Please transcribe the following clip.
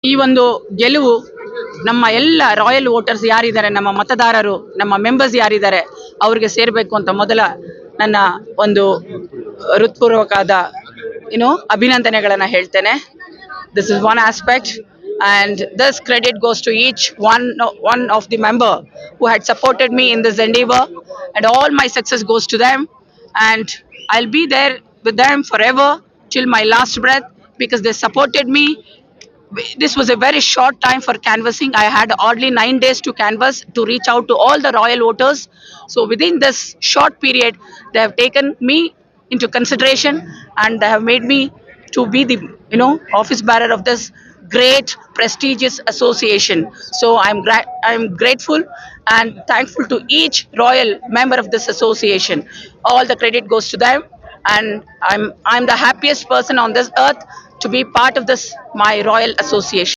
ಈ ಒಂದು ಗೆಲುವು ನಮ್ಮ ಎಲ್ಲ ರಾಯಲ್ ವೋಟರ್ಸ್ ಯಾರಿದ್ದಾರೆ, ನಮ್ಮ ಮತದಾರರು, ನಮ್ಮ ಮೆಂಬರ್ಸ್ ಯಾರಿದ್ದಾರೆ ಅವ್ರಿಗೆ ಸೇರಬೇಕು ಅಂತ ಮೊದಲ ನನ್ನ ಒಂದು ಹೃತ್ಪೂರ್ವಕವಾದ ಅಭಿನಂದನೆಗಳನ್ನು ಹೇಳ್ತೇನೆ. This is one aspect, and this credit goes to each one of the member who had supported me in this endeavor, and all my success goes to them, and I'll be there with them forever till my last breath because they supported me. This was a very short time for canvassing. I had hardly 9 days to canvass to reach out to all the royal voters. So within this short period, they have taken me into consideration and they have made me to be the office bearer of this great prestigious association. So I'm grateful and thankful to each royal member of this association. All the credit goes to them, and I'm the happiest person on this earth to be part of this my royal association.